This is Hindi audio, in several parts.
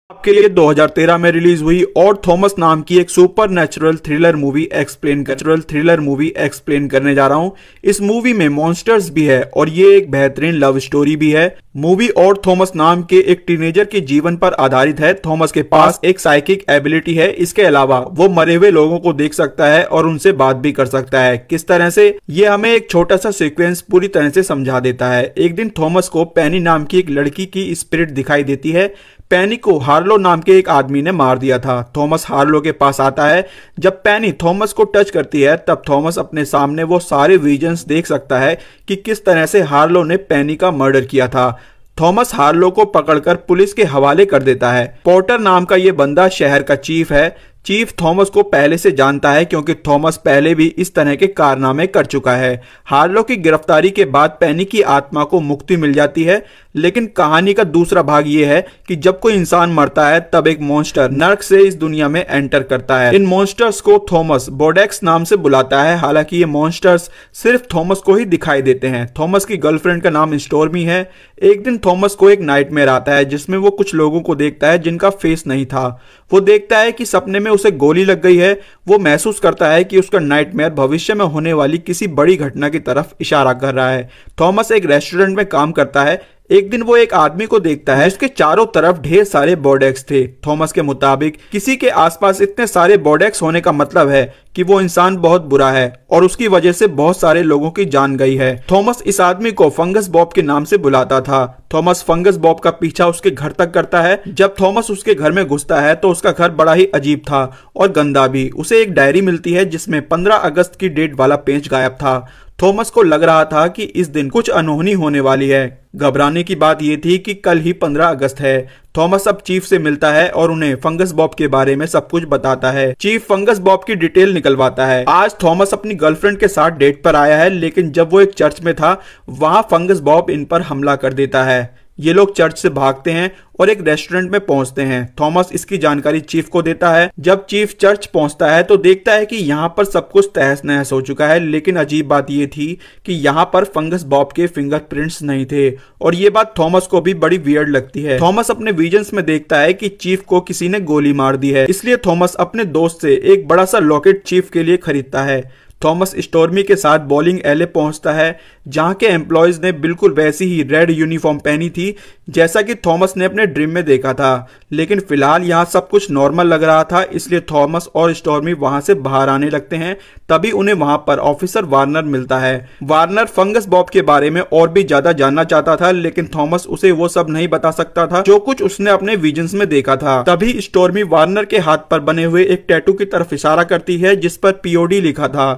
आपके लिए 2013 में रिलीज हुई और थॉमस नाम की एक super natural thriller movie explain करने जा रहा हूं। इस मूवी में मॉन्स्टर्स भी है और ये एक बेहतरीन लव स्टोरी भी है। मूवी और थॉमस नाम के एक टीनेजर के जीवन पर आधारित है। थॉमस के पास एक साइकिक एबिलिटी है। इसके अलावा वो मरे हुए लोगों को देख सकता है और उनसे बात भी कर सकता है। किस तरह से, ये हमें एक छोटा सा सीक्वेंस पूरी तरह से समझा देता है। एक दिन थॉमस को पेनी नाम की एक लड़की की स्पिरिट दिखाई देती है। पेनी को हार्लो नाम के एक आदमी ने मार दिया था। थॉमस हार्लो के पास आता है। जब पेनी थॉमस को टच करती है तब थॉमस अपने सामने वो सारे विजन्स देख सकता है कि किस तरह से हार्लो ने पेनी का मर्डर किया था। थॉमस हार्लो को पकड़कर पुलिस के हवाले कर देता है। पोर्टर नाम का ये बंदा शहर का चीफ है। चीफ थॉमस को पहले से जानता है क्योंकि थॉमस पहले भी इस तरह के कारनामे कर चुका है। हार्लो की गिरफ्तारी के बाद पेनी की आत्मा को मुक्ति मिल जाती है। लेकिन कहानी का दूसरा भाग ये है कि जब कोई इंसान मरता है तब एक मॉन्स्टर नर्क से इस दुनिया में एंटर करता है। इन मॉन्स्टर्स को थॉमस बोडेक्स नाम से बुलाता है। हालांकि ये मॉन्स्टर्स सिर्फ थॉमस को ही दिखाई देते हैं। थॉमस की गर्लफ्रेंड का नाम स्टॉर्मी है। एक दिन थॉमस को एक नाइटमेयर आता है जिसमें वो कुछ लोगों को देखता है जिनका फेस नहीं था। वो देखता है कि सपने में उसे गोली लग गई है। वो महसूस करता है कि उसका नाइटमेयर भविष्य में होने वाली किसी बड़ी घटना की तरफ इशारा कर रहा है। थॉमस एक रेस्टोरेंट में काम करता है। एक दिन वो एक आदमी को देखता है जिसके चारों तरफ ढेर सारे बोडेक्स थे। थॉमस के मुताबिक किसी के आसपास इतने सारे बोडेक्स होने का मतलब है कि वो इंसान बहुत बुरा है और उसकी वजह से बहुत सारे लोगों की जान गई है। थॉमस इस आदमी को फंगस बॉब के नाम से बुलाता था। थॉमस फंगस बॉब का पीछा उसके घर तक करता है। जब थॉमस उसके घर में घुसता है तो उसका घर बड़ा ही अजीब था और गंदा भी। उसे एक डायरी मिलती है जिसमें 15 अगस्त की डेट वाला पेज गायब था। थॉमस को लग रहा था कि इस दिन कुछ अनहोनी होने वाली है। घबराने की बात यह थी कि कल ही 15 अगस्त है। थॉमस अब चीफ से मिलता है और उन्हें फंगस बॉब के बारे में सब कुछ बताता है। चीफ फंगस बॉब की डिटेल निकलवाता है। आज थॉमस अपनी गर्लफ्रेंड के साथ डेट पर आया है, लेकिन जब वो एक चर्च में था वहां फंगस बॉब इन पर हमला कर देता है। ये लोग चर्च से भागते हैं और एक रेस्टोरेंट में पहुंचते हैं। थॉमस इसकी जानकारी चीफ को देता है। जब चीफ चर्च पहुंचता है तो देखता है कि यहाँ पर सब कुछ तहस नहस हो चुका है। लेकिन अजीब बात ये थी कि यहाँ पर फंगस बॉब के फिंगरप्रिंट्स नहीं थे और ये बात थॉमस को भी बड़ी वियर्ड लगती है। थॉमस अपने विजन्स में देखता है कि चीफ को किसी ने गोली मार दी है। इसलिए थॉमस अपने दोस्त से एक बड़ा सा लॉकेट चीफ के लिए खरीदता है। थॉमस स्टॉर्मी के साथ बॉलिंग एले पहुंचता है जहां के एम्प्लॉयज ने बिल्कुल वैसी ही रेड यूनिफॉर्म पहनी थी जैसा कि थॉमस ने अपने ड्रीम में देखा था। लेकिन फिलहाल यहां सब कुछ नॉर्मल लग रहा था, इसलिए थॉमस और स्टॉर्मी वहां से बाहर आने लगते हैं। तभी उन्हें वहां पर ऑफिसर वार्नर मिलता है। वार्नर फंगस बॉब के बारे में और भी ज्यादा जानना चाहता था, लेकिन थॉमस उसे वो सब नहीं बता सकता था जो कुछ उसने अपने विजन्स में देखा था। तभी स्टॉर्मी वार्नर के हाथ पर बने हुए एक टैटू की तरफ इशारा करती है जिस पर POD लिखा था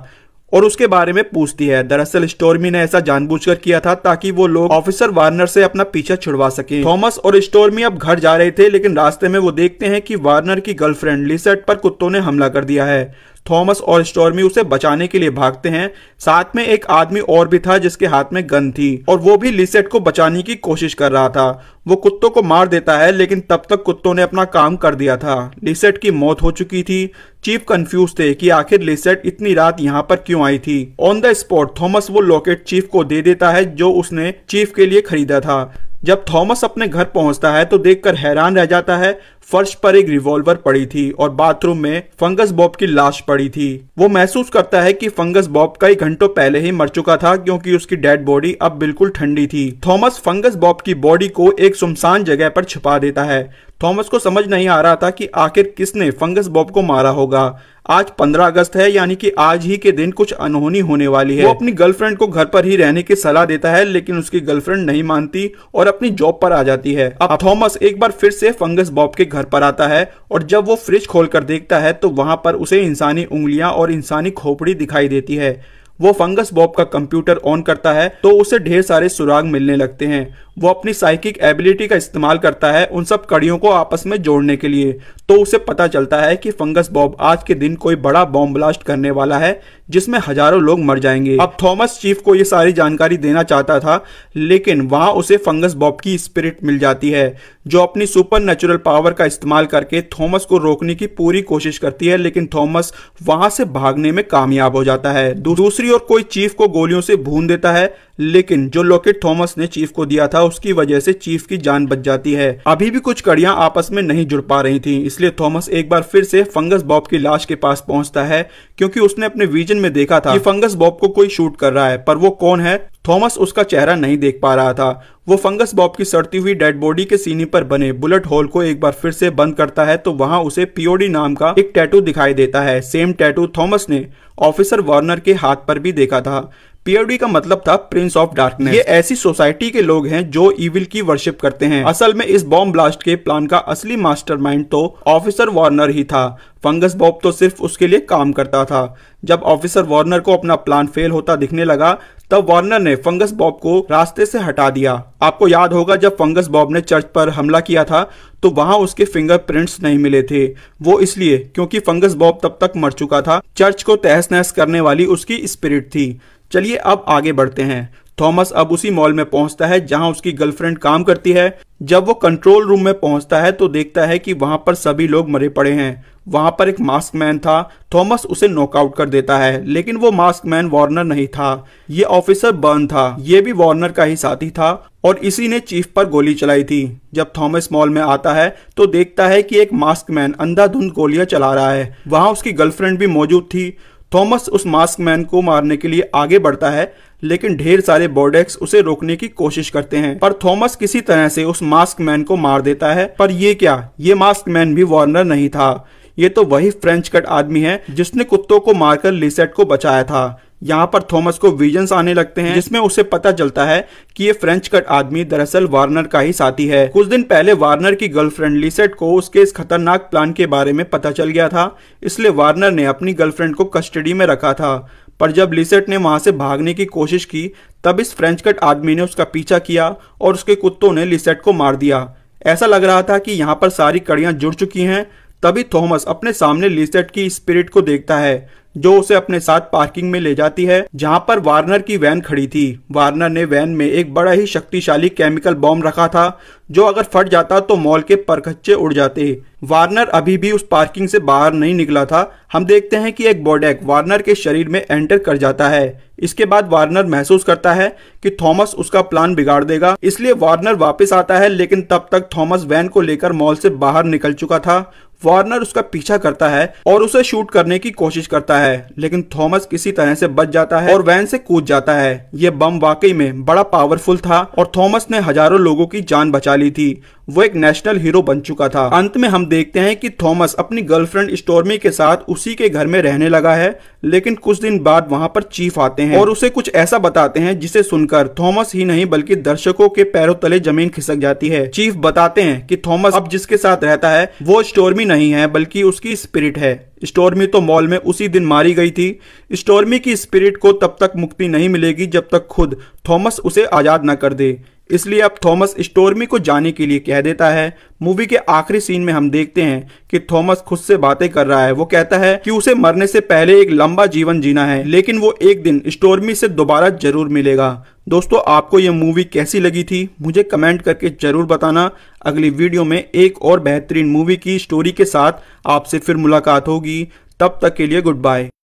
और उसके बारे में पूछती है। दरअसल स्टॉर्मी ने ऐसा जानबूझकर किया था ताकि वो लोग ऑफिसर वार्नर से अपना पीछा छुड़वा सके। थॉमस और स्टॉर्मी अब घर जा रहे थे, लेकिन रास्ते में वो देखते हैं कि वार्नर की गर्लफ्रेंड लिसेट पर कुत्तों ने हमला कर दिया है। थॉमस और स्टॉर्मी उसे बचाने के लिए भागते हैं। साथ में एक आदमी और भी था जिसके हाथ में गन थी और वो भी लिसेट को बचाने की कोशिश कर रहा था। वो कुत्तों को मार देता है, लेकिन तब तक कुत्तों ने अपना काम कर दिया था। लिसेट की मौत हो चुकी थी। चीफ कंफ्यूज थे कि आखिर लिसेट इतनी रात यहाँ पर क्यों आई थी। ऑन द स्पॉट थॉमस वो लॉकेट चीफ को दे देता है जो उसने चीफ के लिए खरीदा था। जब थॉमस अपने घर पहुंचता है तो देखकर हैरान रह जाता है। फर्श पर एक रिवॉल्वर पड़ी थी और बाथरूम में फंगस बॉब की लाश पड़ी थी। वो महसूस करता है कि फंगस बॉब कई घंटों पहले ही मर चुका था क्योंकि उसकी डेड बॉडी अब बिल्कुल ठंडी थी। थॉमस फंगस बॉब की बॉडी को एक सुनसान जगह पर छुपा देता है। थॉमस को समझ नहीं आ रहा था कि आखिर किसने फंगस बॉब को मारा होगा। आज 15 अगस्त है, यानी कि आज ही के दिन कुछ अनहोनी होने वाली है। वो अपनी गर्लफ्रेंड को घर पर ही रहने की सलाह देता है, लेकिन उसकी गर्लफ्रेंड नहीं मानती और अपनी जॉब पर आ जाती है। अब थॉमस एक बार फिर से फंगस बॉब के घर पर आता है और जब वो फ्रिज खोलकर देखता है तो वहां पर उसे इंसानी उंगलियां और इंसानी खोपड़ी दिखाई देती है। वो फंगस बॉब का कंप्यूटर ऑन करता है तो उसे ढेर सारे सुराग मिलने लगते हैं। वो अपनी साइकिक एबिलिटी का इस्तेमाल करता है उन सब कड़ियों को आपस में जोड़ने के लिए। तो उसे पता चलता है कि फंगस बॉब आज के दिन कोई बड़ा बॉम्ब ब्लास्ट करने वाला है जिसमें हजारों लोग मर जाएंगे। अब थॉमस चीफ को ये सारी जानकारी देना चाहता था, लेकिन वहां उसे फंगस बॉब की स्पिरिट मिल जाती है जो अपनी सुपर नेचुरल पावर का इस्तेमाल करके थॉमस को रोकने की पूरी कोशिश करती है, लेकिन थॉमस वहां से भागने में कामयाब हो जाता है। दूसरी ओर कोई चीफ को गोलियों से भून देता है, लेकिन जो लॉकेट थॉमस ने चीफ को दिया था उसकी वजह से चीफ की जान बच जाती है। अभी भी कुछ कड़ियां आपस में नहीं जुड़ पा रही थी, इसलिए थॉमस एक बार फिर से फंगस बॉब की लाश के पास पहुंचता है, क्योंकि उसने अपने विजन में देखा था कि फंगस बॉब को कोई शूट कर रहा है, पर वो कौन है थॉमस उसका चेहरा नहीं देख पा रहा था। वो फंगस बॉब की सड़ती हुई डेड बॉडी के सीने पर बने बुलेट होल को एक बार फिर से बंद करता है तो वहां उसे पीओडी नाम का एक टैटू दिखाई देता है। सेम टैटू थॉमस ने ऑफिसर वार्नर के हाथ पर भी देखा था। पीओडी का मतलब था प्रिंस ऑफ डार्कनेस। ये ऐसी सोसाइटी के लोग हैं जो इविल की वर्शिप करते हैं। असल में इस बॉम्ब ब्लास्ट के प्लान का असली मास्टरमाइंड तो ऑफिसर वार्नर ही था। फंगस बॉब तो सिर्फ उसके लिए काम करता था। जब ऑफिसर वार्नर को अपना प्लान फेल होता दिखने लगा तब वार्नर ने फंगस बॉब को रास्ते से हटा दिया। आपको याद होगा जब फंगस बॉब ने चर्च पर हमला किया था तो वहां उसके फिंगरप्रिंट्स नहीं मिले थे। वो इसलिए क्योंकि फंगस बॉब तब तक मर चुका था। चर्च को तहस नहस करने वाली उसकी स्पिरिट थी। चलिए अब आगे बढ़ते हैं। थॉमस अब उसी मॉल में पहुंचता है जहां उसकी गर्लफ्रेंड काम करती है। जब वो कंट्रोल रूम में पहुंचता है तो देखता है कि वहां पर सभी लोग मरे पड़े हैं। वहां पर एक मास्क मैन था। थॉमस उसे नॉकआउट कर देता है, लेकिन वो मास्क मैन वार्नर नहीं था, ये ऑफिसर बर्न था। ये भी वार्नर का ही साथी था और इसी ने चीफ पर गोली चलाई थी। जब थॉमस मॉल में आता है तो देखता है कि एक मास्क मैन अंधाधुंध गोलियां चला रहा है। वहां उसकी गर्लफ्रेंड भी मौजूद थी। थॉमस उस मास्क मैन को मारने के लिए आगे बढ़ता है, लेकिन ढेर सारे बोर्डेक्स उसे रोकने की कोशिश करते हैं, पर थॉमस किसी तरह से उस मास्क मैन को मार देता है। पर ये क्या, ये मास्क मैन भी वार्नर नहीं था। ये तो वही फ्रेंच कट आदमी है जिसने कुत्तों को मारकर लिसेट को बचाया था। यहाँ पर थॉमस को विजन्स आने लगते हैं, जिसमें उसे पता चलता है कि ये फ्रेंच कट आदमी दरअसल वार्नर का ही साथी है। कुछ दिन पहले वार्नर की गर्लफ्रेंड लिसेट को उसके इस खतरनाक प्लान के बारे में पता चल गया था, इसलिए वार्नर ने अपनी गर्लफ्रेंड को कस्टडी में रखा था। पर जब लिसेट ने वहां से भागने की कोशिश की तब इस फ्रेंच कट आदमी ने उसका पीछा किया और उसके कुत्तों ने लिसेट को मार दिया। ऐसा लग रहा था कि यहाँ पर सारी कड़ियां जुड़ चुकी हैं। तभी थॉमस अपने सामने लिसेट की स्पिरिट को देखता है, जो उसे अपने साथ पार्किंग में ले जाती है जहां पर वार्नर की वैन खड़ी थी। वार्नर ने वैन में एक बड़ा ही शक्तिशाली केमिकल बॉम्ब रखा था, जो अगर फट जाता तो मॉल के परखच्चे उड़ जाते। वार्नर अभी भी उस पार्किंग से बाहर नहीं निकला था। हम देखते हैं कि एक बोर्डेक वार्नर के शरीर में एंटर कर जाता है। इसके बाद वार्नर महसूस करता है कि थॉमस उसका प्लान बिगाड़ देगा, इसलिए वार्नर वापस आता है, लेकिन तब तक थॉमस वैन को लेकर मॉल से बाहर निकल चुका था। वार्नर उसका पीछा करता है और उसे शूट करने की कोशिश करता है, लेकिन थॉमस किसी तरह से बच जाता है और वैन से कूद जाता है। यह बम वाकई में बड़ा पावरफुल था और थॉमस ने हजारों लोगों की जान बचा ली थी। वो एक नेशनल हीरो बन चुका था। अंत में हम देखते हैं कि थॉमस अपनी गर्लफ्रेंड स्टॉर्मी के साथ उसी के घर में रहने लगा है, लेकिन कुछ दिन बाद वहां पर चीफ आते हैं और उसे कुछ ऐसा बताते हैं जिसे सुनकर थॉमस ही नहीं बल्कि दर्शकों के पैरों तले जमीन खिसक जाती है। चीफ बताते हैं कि थॉमस अब जिसके साथ रहता है वो स्टॉर्मी नहीं है बल्कि उसकी स्पिरिट है। स्टॉर्मी तो मॉल में उसी दिन मारी गई थी। स्टॉर्मी की स्पिरिट को तब तक मुक्ति नहीं मिलेगी जब तक खुद थॉमस उसे आजाद न कर दे, इसलिए अब थॉमस स्टॉर्मी को जाने के लिए कह देता है। मूवी के आखिरी सीन में हम देखते हैं कि थॉमस खुद से बातें कर रहा है। वो कहता है कि उसे मरने से पहले एक लंबा जीवन जीना है, लेकिन वो एक दिन स्टॉर्मी से दोबारा जरूर मिलेगा। दोस्तों, आपको ये मूवी कैसी लगी थी मुझे कमेंट करके जरूर बताना। अगली वीडियो में एक और बेहतरीन मूवी की स्टोरी के साथ आपसे फिर मुलाकात होगी। तब तक के लिए गुड बाय।